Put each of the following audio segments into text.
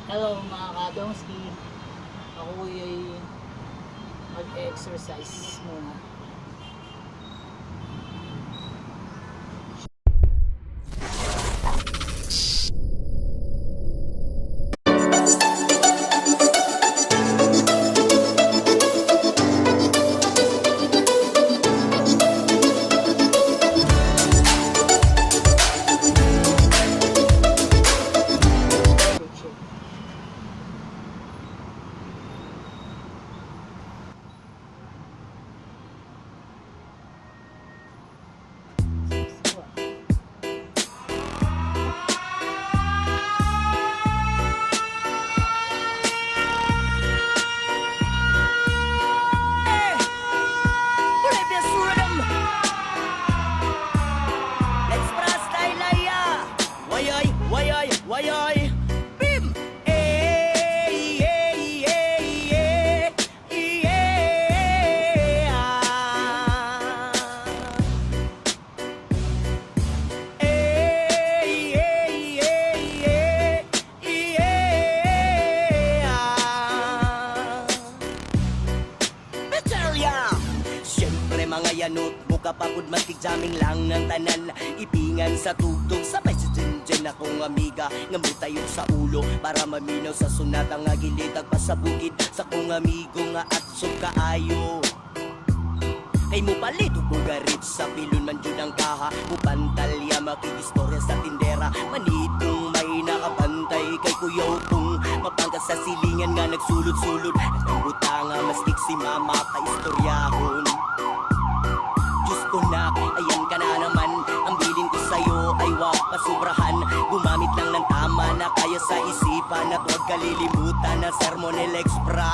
Hello mga kadongski. Ako ay mag-exercise muna. Mga yanot, muka papud matig jaming lang ng tanan. Ipingan sa tugtog, sabay sa dyan akong amiga. Ngamot tayo sa ulo, para maminaw sa sunat. Ang agilitag pa sa bukid, sa kong amigo nga atsog kaayo. Kay mo palito ko garit sa pilon man dyan ang kaha. Mupantalya makikistorya sa tindera. Manitong may nakabantay kay kuyaw kong mapangkat sa silingan nga nagsulod-sulod. At ang butanga mastik si mama pa istoryahon. Diyos ko na, ayan ka na naman. Ang bilin ko sa'yo ay wag pasubrahan. Gumamit lang ng tama na kaya sa isipan. At huwag kalilimutan na sermon el expra.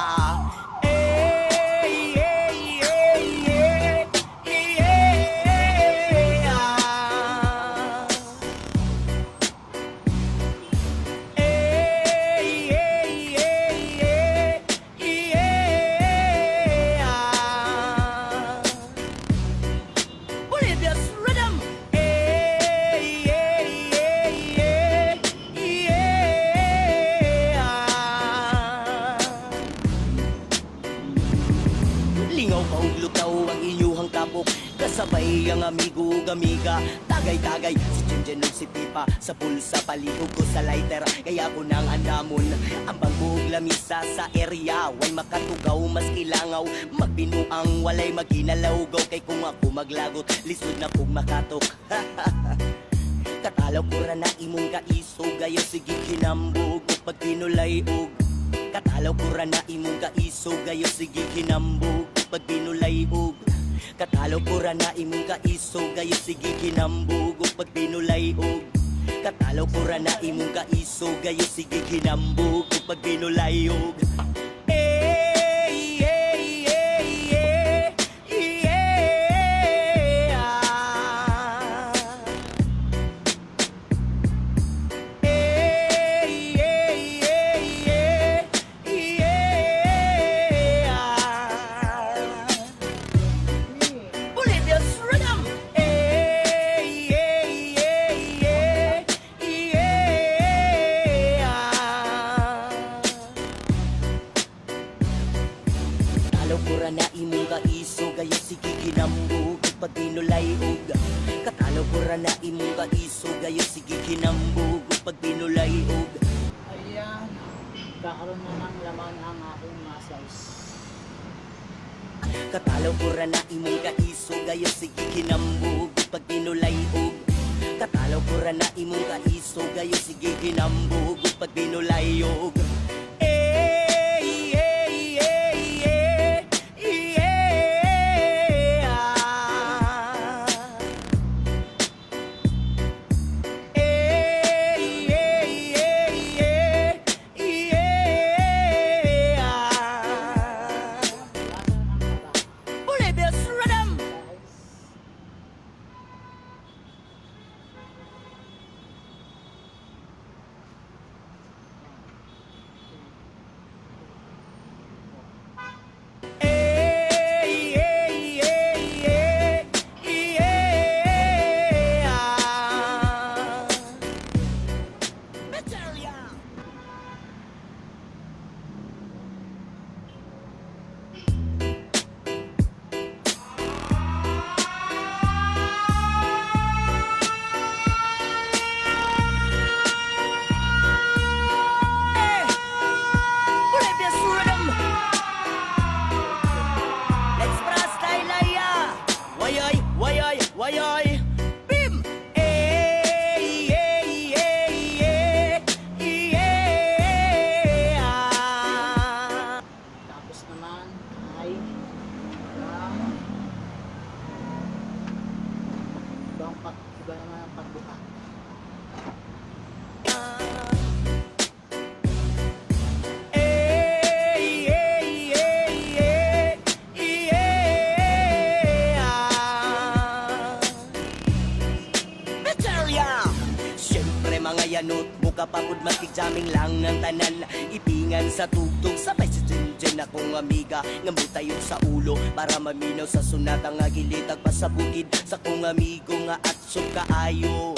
Kasabay ang amigo gamiga, tagay-tagay si Jenjen si Pipa. Sa pulsa palihog ko sa lighter, kaya ko nang andamon. Ang banggog lamisa sa area, way makatugaw mas ilangaw. Magbinuang walay maginalawgaw, kay kung ako maglagot, lisod na kong makatok. Katalaw ko ra na imong kaiso, gayo sige kinambog pag pinulay og. Katalaw ko ra na imong kaiso, gayo sige kinambog pag pinulay og. Katalaw ko ra na imong kaiso, gayo sige kinambog pag pinulay og. Katalaw ko ra na imong kaiso, gayo sige kinambog pag pinulay og. Na imong kaiso, gayo sige kinambog pag pinulay og. Katalaw ko ra na imong kaiso, gayo sige kinambog pag pinulay og. Ayan, kakaroon na ng laman ang aking muscles. Katalaw ko ra na imong kaiso, gayo sige kinambog pag pinulay og. Katalaw ko ra na imong kaiso, gayo sige kinambog pag pinulay og. makijamming lang ng tanan. Ipingan sa tugtog, sabay si Junjun akong amiga. Ngamutayon sa ulo, para maminaw sa sunat. Ang agilitag pa sa bukid, sa kong amigo nga atsog kaayo.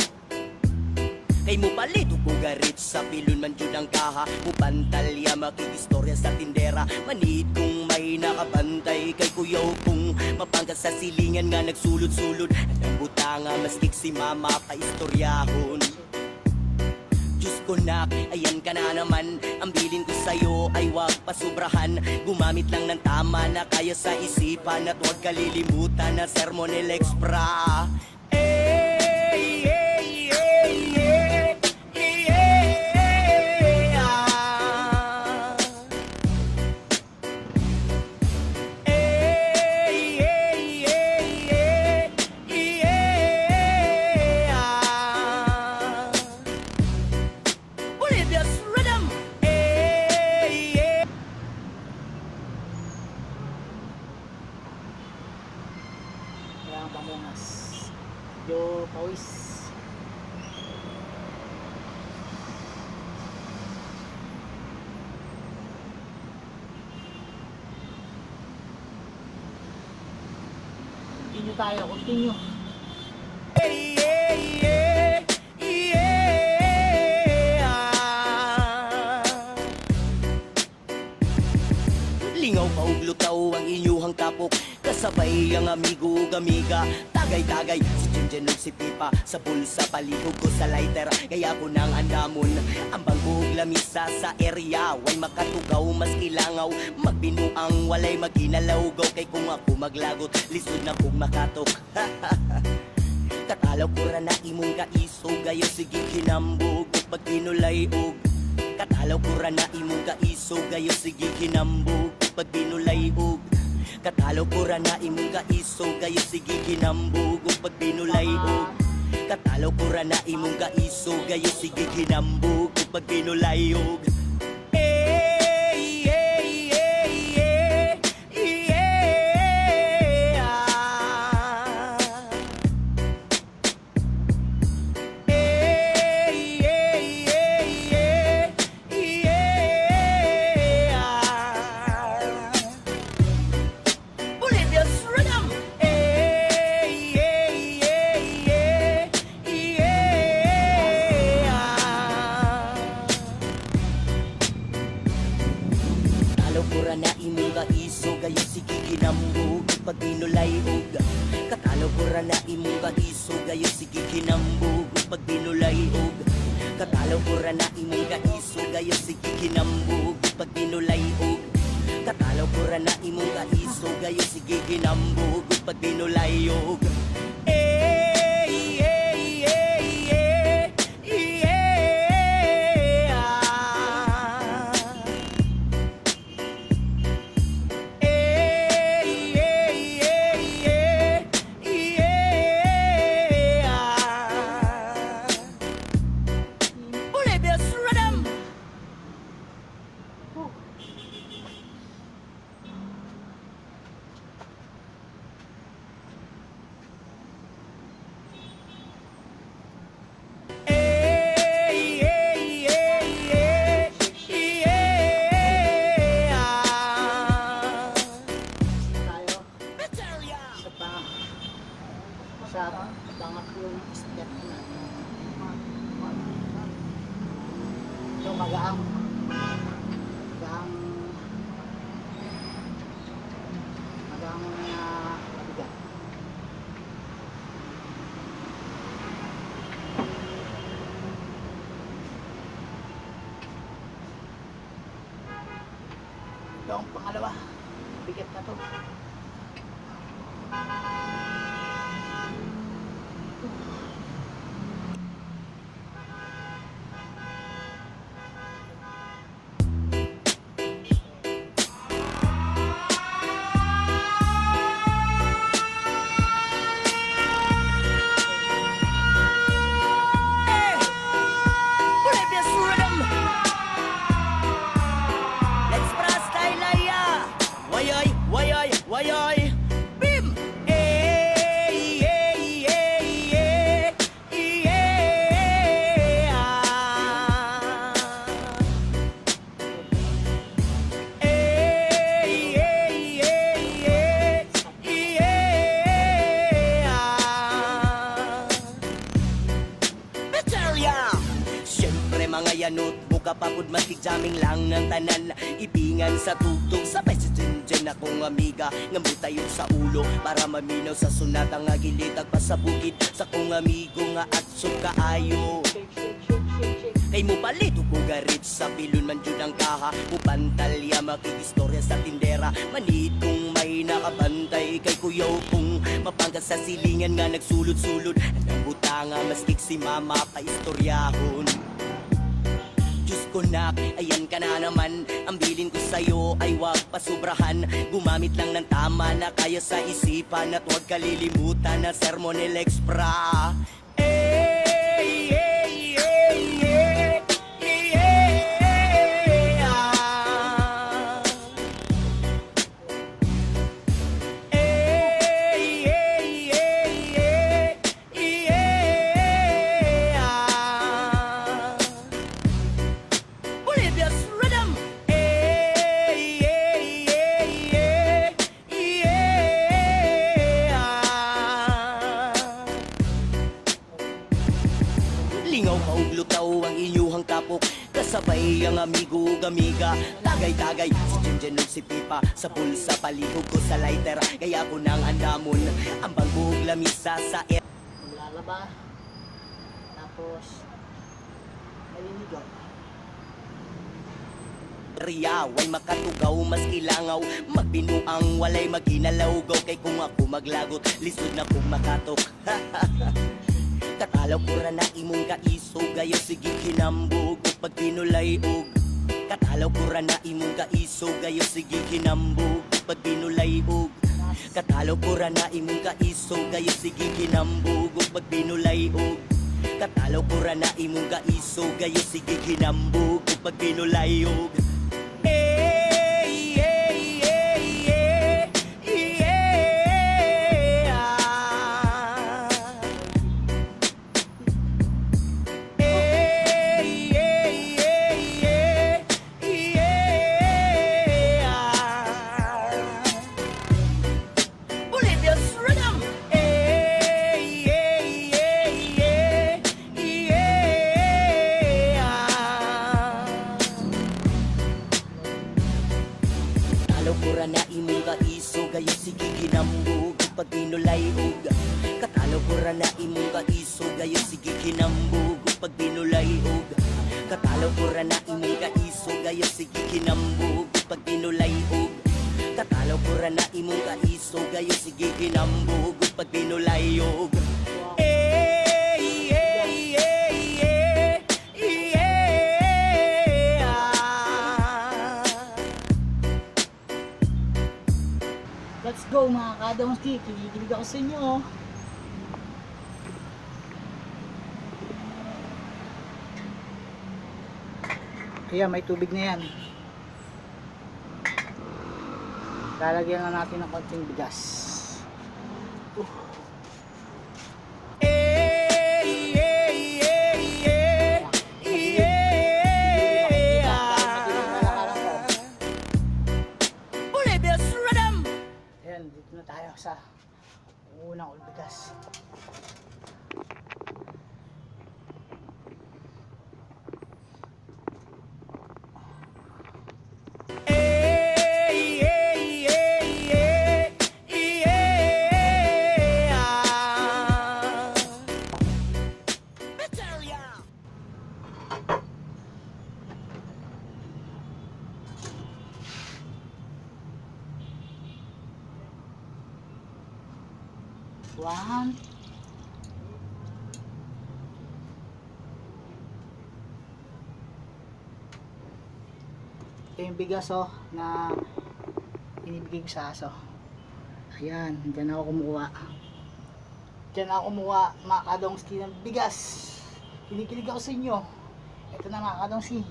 Kay mo palito ko garit sa pilon man jud ang kaha. Mupantalya makikistorya sa tindera. Manid kong may nakabantay kay kuyaw kong mapangkat sa silingan nga nagsulod-sulod. Ang butanga maskik si mama paistoryahon. Diyos ko nak, ayan ka na naman. Ang bilin ko sa'yo ay wag pasubrahan. Gumamit lang ng tama na kaya sa isipan. At wag kalilimutan na sermon el expra. Kaya ang pamungas. Yo, pawis. Continue tayo, continue. Lingaw pa ug lutaw ang inyuhang tapok. Kasabay ang amigo ug amiga. Tagay-tagay si Junjun ug si Pipa. Sa bulsa palihog ko sa lighter. Kaya ko nang andamon ang bangko ug lamisa sa area. Way makatugaw mas ilangaw. Magbinuang walay maginalawgaw. Kay kung ako maglagot lisod na kong makatok. Katalaw ko ra na imong kaiso. Gayo sige kinambog ug pagkinulay og. Katalaw ko ra na imong kaiso. Gayo sige kinambog ug pagkinulay og. Katalaw ko ra na imong kaiso. Gayo sige kinambog ug pagkinulay og. Katalaw ko ra na imong kaiso. Gayo sige kinambog ug pagkinulay og. Na imong kaiso gayo sige kinambog pag binulay og. Katalaw ko ra na imong kaiso gayo sige kinambog pag binulay og. Katalaw ko ra na imong kaiso gayo sige kinambog pag binulay og. Katalaw ko ra na imong kaiso gayo sige kinambog pag binulay og. Sa pangatlong step na ito magaang mabigat. Ito ang pangalawa, bigat na to. Wayoy, bim, yanot Muka papud matig jamming lang ng tanan Ipingan sa tugtog Sabay sa dyan akong amiga Ngamutayon sa ulo Para maminaw sa sunat Ang agilitag pa sa bukid Sa kong amigo nga at kaayo Shake, shake, shake, shake, shake. Kay mo palito ko garit sa pilon man jud ang kaha Mupantalya makikistorya sa tindera Manid kong may nakabantay Kay kuyaw kong mapangkat sa silingan Nga nagsulod-sulod Ang buta nga maskik si mama paistoryahon Diyos ko nak, ayan ka na naman Ang bilin ko sa'yo ay wag pasubrahan Gumamit lang ng tama na kaya sa isipan At huwag kalilimutan na sermon el expra Bolivia's rhythm. Lingaw kaug lutaw ang inyuhang kapok Kasabay ang amigo gamiga Tagay-tagay si Junjun ug si Pipa Sa pulsa palihog ko sa lighter Kaya ko nang andamon Ang bangbuhog lamisa sa Maglalaba. Tapos, maliligaw. area Way makatugaw, mas kilangaw Magbinuang, walay maginalawgaw Kay kung ako maglagot, lisod na kung makatok Katalaw ko ra na imong kaiso Gayo sige kinambog ug pag pinulay og Katalaw ko ra na imong kaiso Gayo sige kinambog ug pag pinulay og Katalaw ko ra na imong kaiso Gayo sige kinambog ug pag pinulay og Katalaw ko ra na imong kaiso Gayo sige kinambog ug pag pinulay og Bolivia's rhythm. Katalaw ko ra na imong kaiso Gayo sige kinambog ug pag pinulay og Katalaw ko ra na imong kaiso Gayo sige kinambog ug pag pinulay og Katalaw ko ra na imong kaiso Gayo sige kinambog ug pag pinulay og Katalaw ko ra na imong kaiso Gayo sige kinambog ug pag pinulay og Let's go mga kadongski. Kinikilig ako sa inyo. Kaya may tubig na yan. Lalagyan na natin ng konting bigas. Bolivia's rhythm. Ayan, dito na tayo sa unang ulbigas. One. Ito yung bigas na inibigay ko sa aso. Ayan, dyan ako kumuha. Dyan ako kumuha mga kadongski ng bigas. Kinikilig ako sa inyo. Ito na mga kadongski.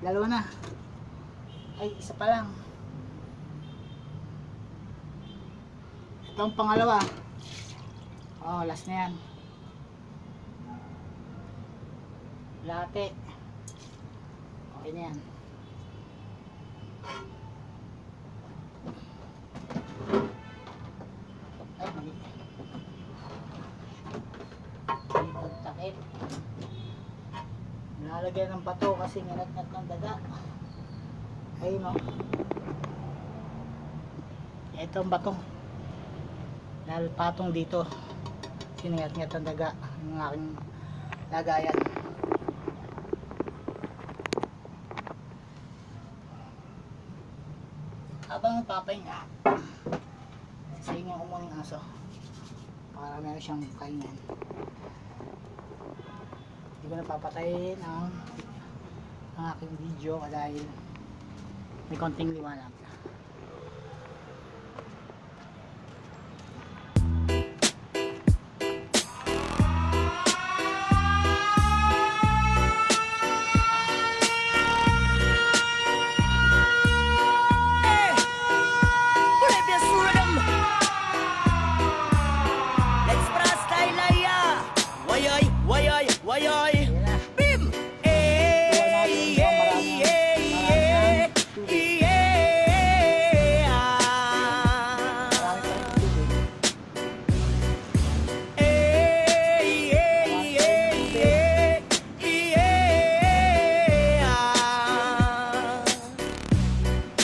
Dalawa na. Ay, isa pa lang. Ito ang pangalawa. Oh, last na yan. Latte. Okay na yan. Ay, mali. Mali ang takip. Lalagyan nilagyan ng bato kasi ngat-ngat ng daga. Ayun o. Ito ang bato. Dahil patong dito. Siningat-ngat ng daga ng aking lagayan. Habang nagpapahinga, sisingin ko muna yung aso para meron siyang kainin. Hindi ko napapatayin ang aking video dahil may konting liwanag. Bolivia's rhythm. Let's brass style ya. Wayoy, wayoy, wayoy. Ayan na. Bim.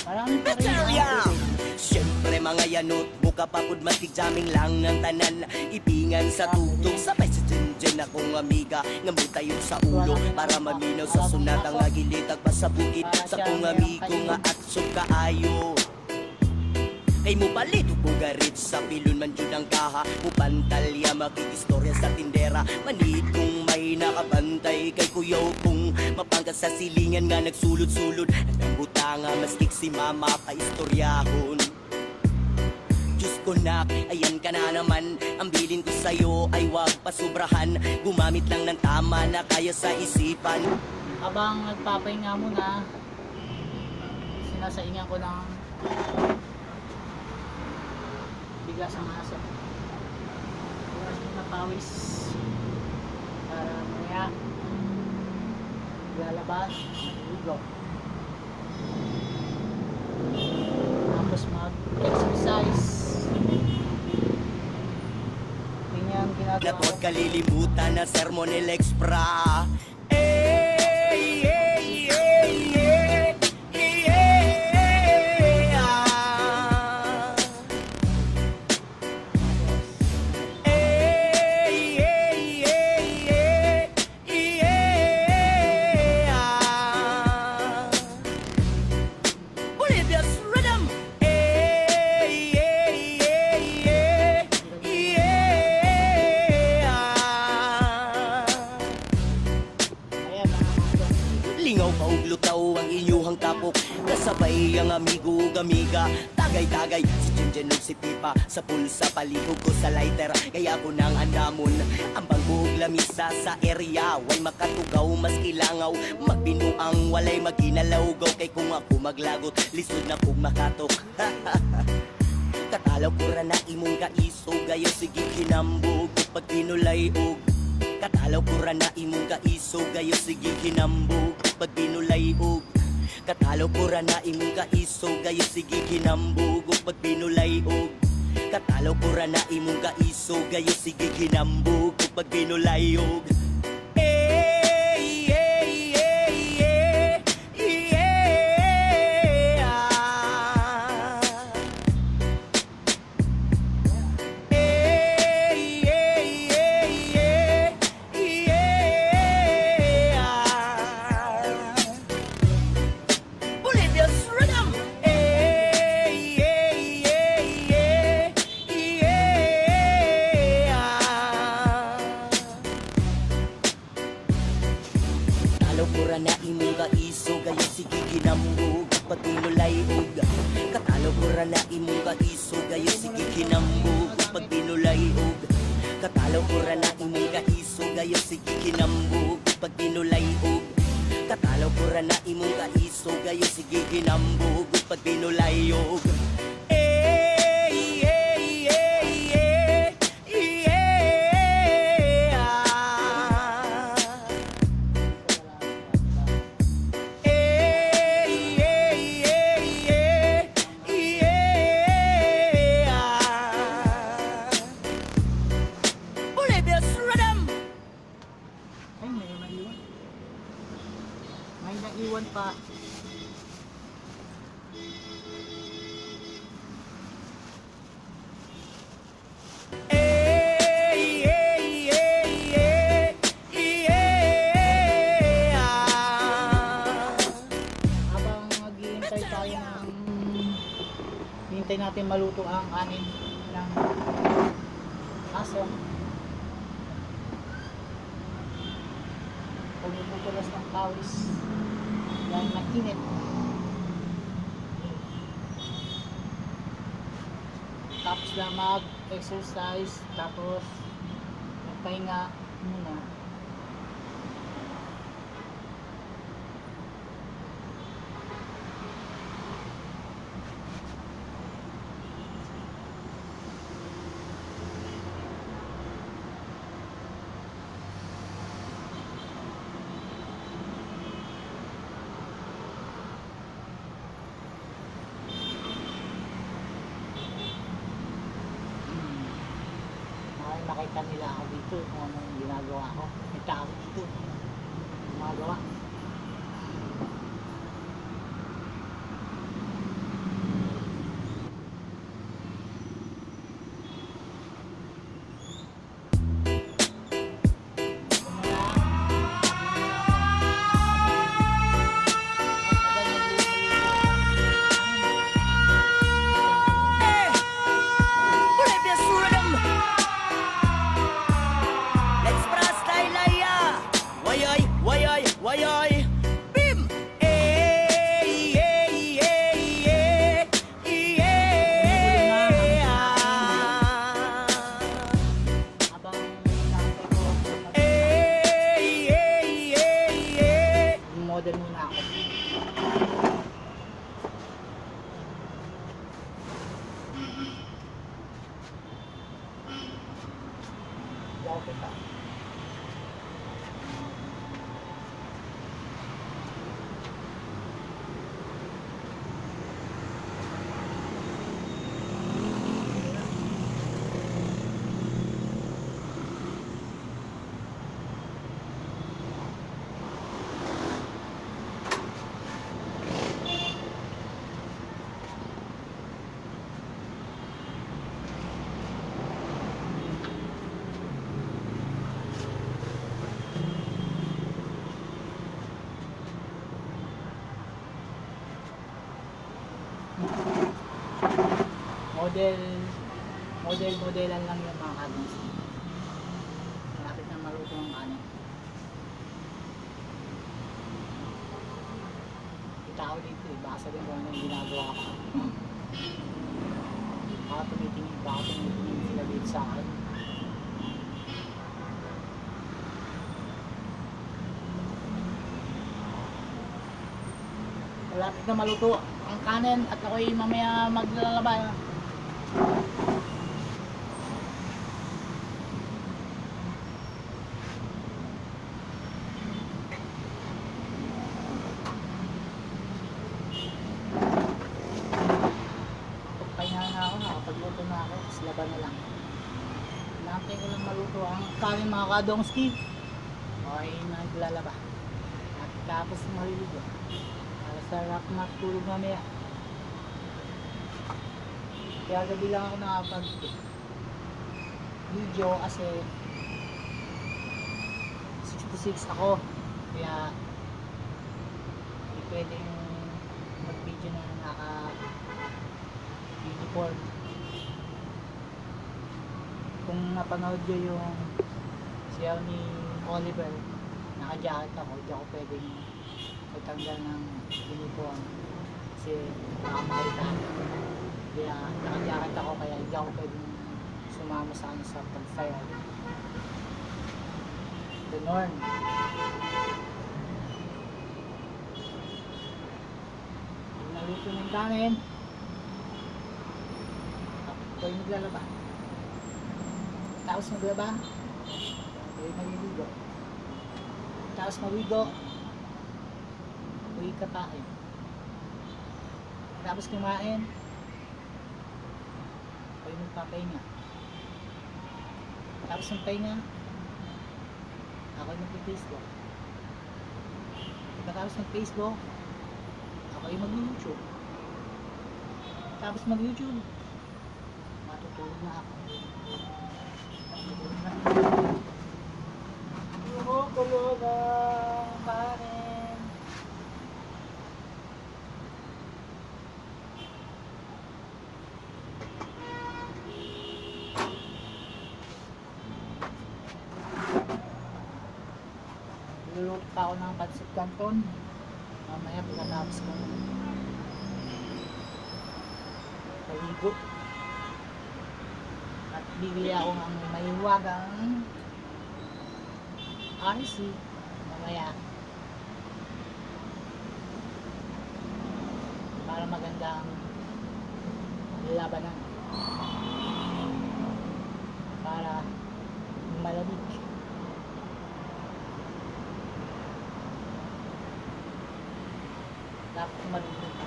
Maraming pa rin Batarya! ang Siyempre mga yanot, buka papud matig jaming lang ang tanan. Ipingan sa tugtog, sabay sa dyan akong amiga. Ngamit tayo sa ulo, para maminaw sa sunat ang agilitag pa sa bukid. Sa kong amigo nga at kaayo. Kay mo palito pugarit sa pilon man jud ang kaha. Mupantalya makikistorya sa tindera. Manid kong may nakabantay kay kuyaw kong mapangkat sa silingan nga nagsulod-sulod. Ang butanga maskik si mama pa istoryahon. Diyos ko nak, ayan ka na naman. Ang bilin ko sa'yo ay wag pasubrahan. Gumamit lang ng tama na kaya sa isipan. Habang nagpapahinga muna, sinasaingan ko ng bigas ang aso. Bigas mo na pawis para maya lalabas, ligo. Tapos mag-exercise. Ganyan ginagawa At ko. huwag kalilimutan na Sermonel Expra. Ey, ey, ey, ey, ey, ah. Ey, ey, ey, ey, ey, ah. Bolivia's rhythm. Ey, ey, ey, ey, ah. Ayan, mga aso. Lingaw pa ug lutaw ang inyuhang tapok. Kasabay ang amigo ug amiga. Tagay-tagay si Jinjen ug si Pipa. Sa pulsa palihog ko sa lighter. Kaya ko nang andamon ang bangbuog lamisa sa area. Way makatugaw mas kilangaw. Magbinuang walay maginalawgaw. Kay kung ako maglagot lisod na kung makatok. Katalaw ko ra na imong kaiso. Gayo sige kinambog pag pinulay og. Katalaw ko ra na imong kaiso. Gayo sige kinambog pag pinulay og. Katalaw ko ra na imong kaiso. Gayo sige kinambog pag pinulay og. Katalaw ko ra na imong kaiso. Gayo sige kinambog pag pinulay og. Ey, ey, ey, ey, ey, ah. Ey, ey, ey, ey, ey, ah. Bolivia's rhythm. Ey, ey, ey, ey, ey, ah. Talaw ko ra na imong kaiso. Gayo sige ginambog pag pinulay og. Katalaw ko ra na imong kaiso. Gayo sige ginambog pag pinulay og. Katalaw ko ra na imong kaiso. Gayo sige ginambog pag pinulay og. Katalaw ko ra na imong kaiso. Gayo sige ginambog pag pinulay og. Ey, ey, ey, ey, ey, ah. Ey, ey, ey, ey, ey, ah. Bolivia's rhythm. Ay, may maliwan. May naiwan pa. Habang maghihintay tayo ng hintay natin maluto ang kanin ng aso. Pagbubutulas ng pawis dahil mainit. Tapos na mag-exercise, tapos magpahinga muna. Makita nila ako dito kung anong ginagawa ko. May tao dito. Gumagawa. Wayoy, bim! Habang nakita ko, model muna ako. Wow, kita. Modelan lang yung mga kadons. Malapit na maluto ang kanin. Kita ako dito eh, baka sabihin ko ano yung ginagawa ko. Baka tumitingin sila dito sa akin. Malapit na maluto ang kanin at ako'y mamaya maglalaba. Pagpahinga na ako, nakapagluto na ako, tapos laban na lang. Hinahantay ko lang maluto ang kanin mga kadongski. Okay, naglalaba. At tapos maliligo. Para sarap matulog mamaya. Kaya gabi lang ako nakapag video kasi 6 to 6 ako. Kaya hindi pwedeng mag video na naka uniform. Kung napanood nyo yung siyaw ni Oliver, naka-jacket ako, hindi ako pwedeng magtanggal ng uniform kasi baka makita. Kaya naka-jacket ako, kaya hindi ako pwedeng sumama sa ano sa pag-fire. The norm. Naluto ng kanin. Ako yung maglalaba. Tapos maglaba. Ako yung maliligo. Tapos mawigo. Uwi kakain. Tapos kumain. Ako yung magpapahinga. Tapos ng pahinga, ako yung magpipistol. Pagkatapos ng Facebook, ako ay mag-YouTube. Tapos mag-YouTube, matutulog na ako. Matutulog na ako. Tulog ang kanin. Luluto pa ako ng pancit canton. Mamaya pagkatapos ko paligo. At bibili ako ng mahiwagang RC mamaya para magandang labanan, para malamig. Dapat marunong.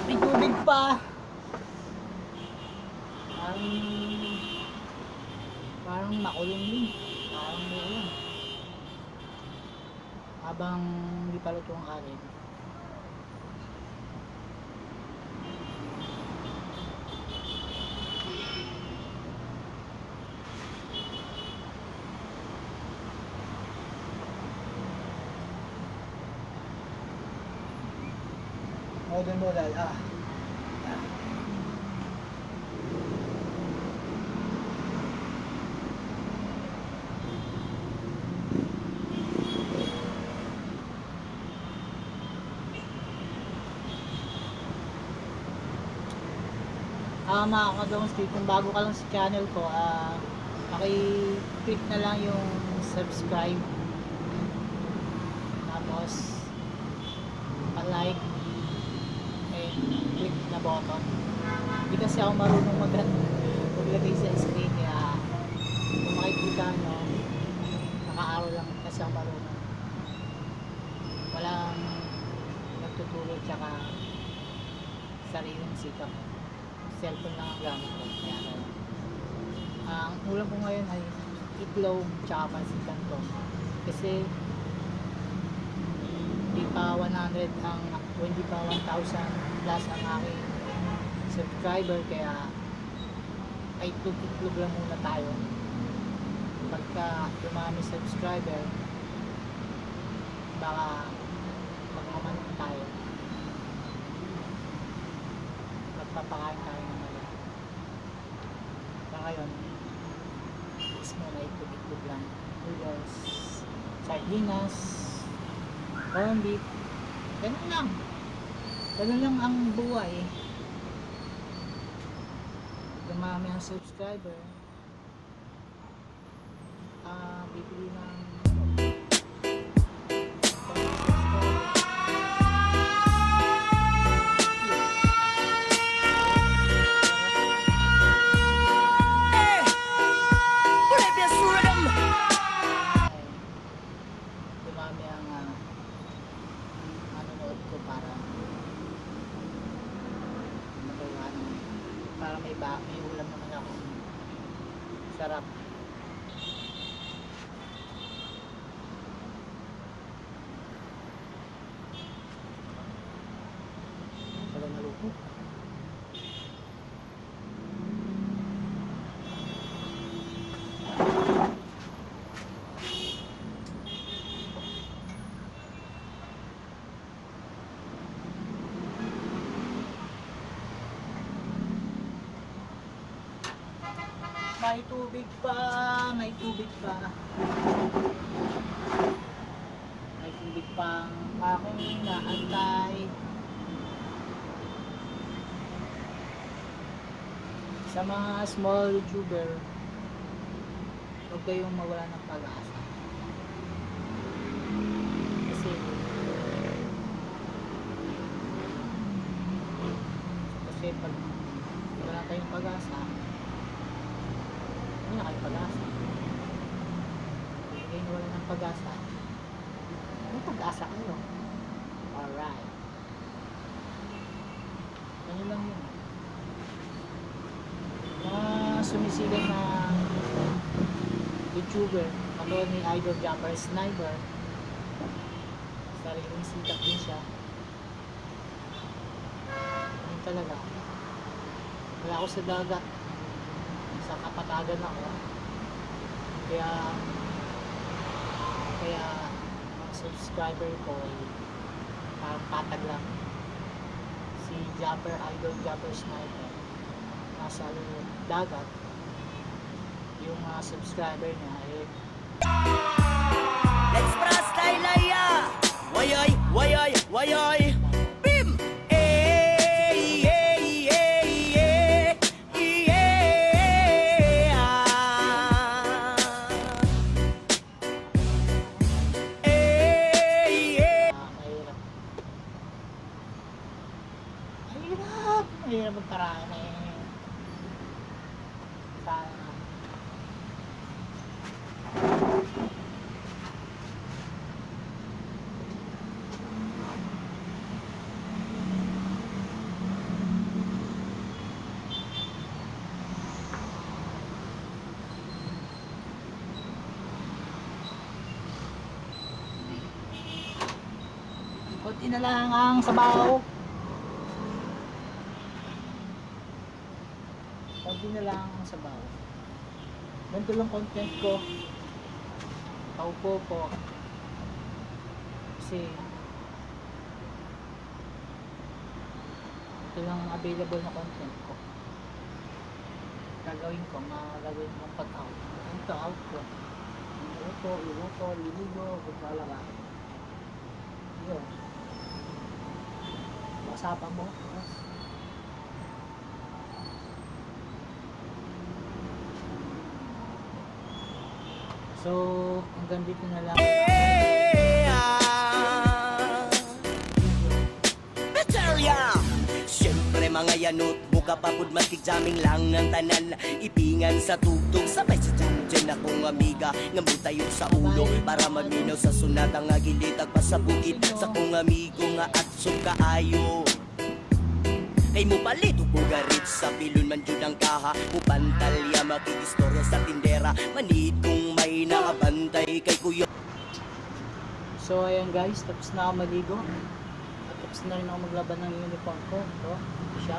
May tubig pa. Parang makulong din. Parang may ulan. Habang hindi pa luto ang kanin. Modern model, mga kadongs, kung bago ka lang sa channel ko, paki-click na lang yung subscribe, tapos pa-like and click na button. Hindi kasi ako marunong maglagay sa screen, kaya kung makikita nyo, naka-arrow lang kasi ako marunong. Walang nagtutulog, tsaka sariling sikap. Cellphone lang ang gamit ko. Kaya ang ulam ko ngayon ay itlog tsaka pancit canton. Kasi hindi pa 100 ang, hindi pa 1,000 plus ang aking subscriber, kaya ay itlog lang muna tayo. Pagka dumami subscriber, baka magmamanok tayo. Magpapakain tayo ng mga. Kaya ngayon, is muna itlog lang. Noodles, sardinas, corned beef. Ganun lang. Ganun lang ang buhay. Dumami ang subscriber. Bibili ng may ulam naman ako. Sarap. Sarap na luto. May tubig pa, may tubig pa. May tubig pang aking naantay. Sa mga small YouTuber, huwag kayong mawala ng pag-asa. Kasi pag wala kayong pag-asa, hindi na kayo pag-asa. Hindi kayo wala ng pag-asa. May pag-asa kayo. Or Alright. Ano lang yun. Mga sumisigat na YouTuber, katulad ni Idol Jumper Sniper, sariling sikat din siya. Ano talaga, wala ako sa dagat, sa kapatagan ako, kaya mga subscriber ko ay parang patag lang. Si Jumper, Idol Jumper Sniper, nasa dagat, yung mga subscriber niya eh Let's press taylaya. Wayoy, wayoy, wayoy. Bim. Eh, eh, eh, eh, eh, ah. Eh, eh. mahirap. Mahirap magparaan eh. Sana. Kunti na lang ang sabaw. Kunti na lang ang sabaw. Ganito lang content ko. Paupo po. Kasi ito lang ang available na content ko. Gagawin ko, magagawin ko pag-out. Ito out ko. Iluto, liligo, pagpalaga. Yun. Usapan mo. So, hanggang dito na lang. Beteria! Siyempre mga yanot, buka papud matik jaming lang ang tanan. Ipingan sa tugtog, sabay sa dyan akong amiga. Ngamutayo sa ulo, para maminaw sa sunat ang agilitag pa sa bukid. Sa kong amigo nga at kaayo. Kay mo palit ugarit sa pilon man jud ang kaha. Upantalya makikistorya sa tindera. Manid kung may nakabantay kay kuya. So, ayan guys, tapos na ako maligo. At tapos na rin ako maglaban ng uniform ko. Ito siya.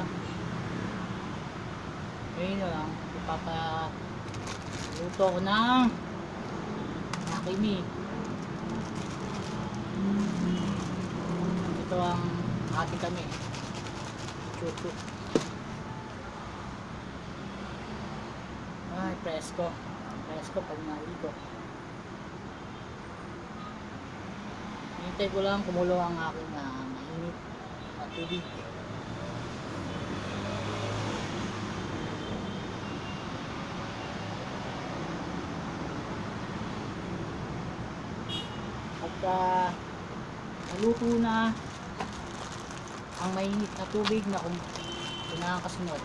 Ngayon na lang, luto ko ng makimi. Ito ang ating kami. Chuchu. Ay, presko. Presko pag naligo. Hintay ko lang kumulo ang aking mainit na tubig. Pagka naluto na ang mainit na tubig na nakakasunod,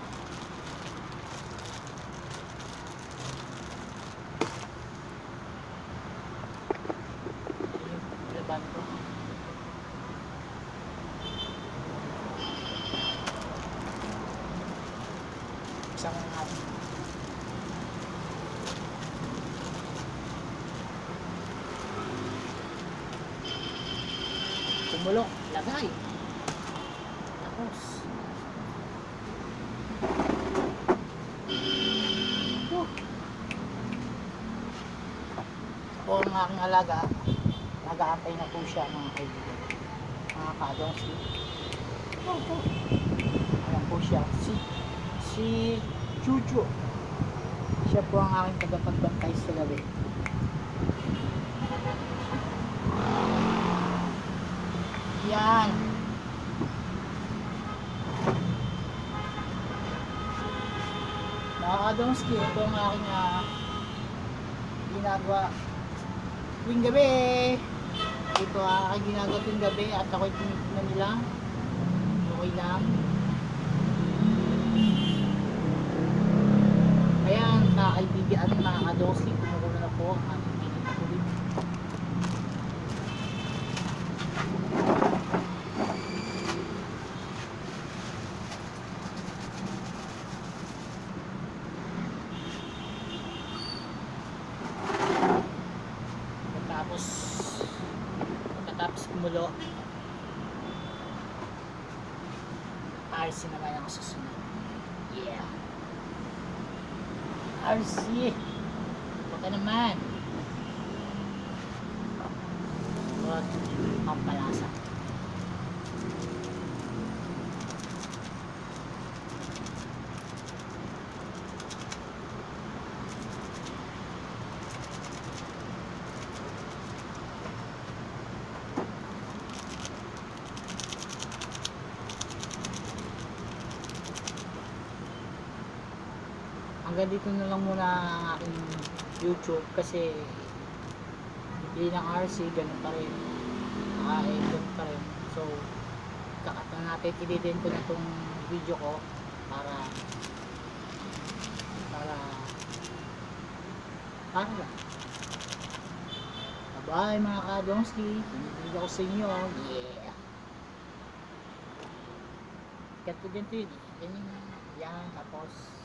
laban ko. Isang natin. Kumulo, lagay. Tapos ako ang aking alaga, nag-aantay na po siya mga kaibigan, mga kadongsi. Ayan po siya, si Chuchu. Siya po ang aking tagapagbantay sa gabi. Yan. Mga kadongski, ito ang aking ginagawa tuwing gabi. Ito ang aking ginagawa tuwing gabi at ako'y tinitignan nila. Okay lang. Ayan, mga kaibigan at mga kadongski, kumukulo na po ang aking mainit na tubig. kumulo. RC naman ang susunod. Yeah. RC. Baka naman. What? Pampalasa. Hanggang dito na lang muna ang aking YouTube kasi bili ng RC, ganun pa rin. Ganun pa rin. So, kakat na natin, i-din ko na itong video ko para lang. Bye mga kadongski. Pinibig ako sa inyo. Yeah. Kat ko din ito yun. Yan, tapos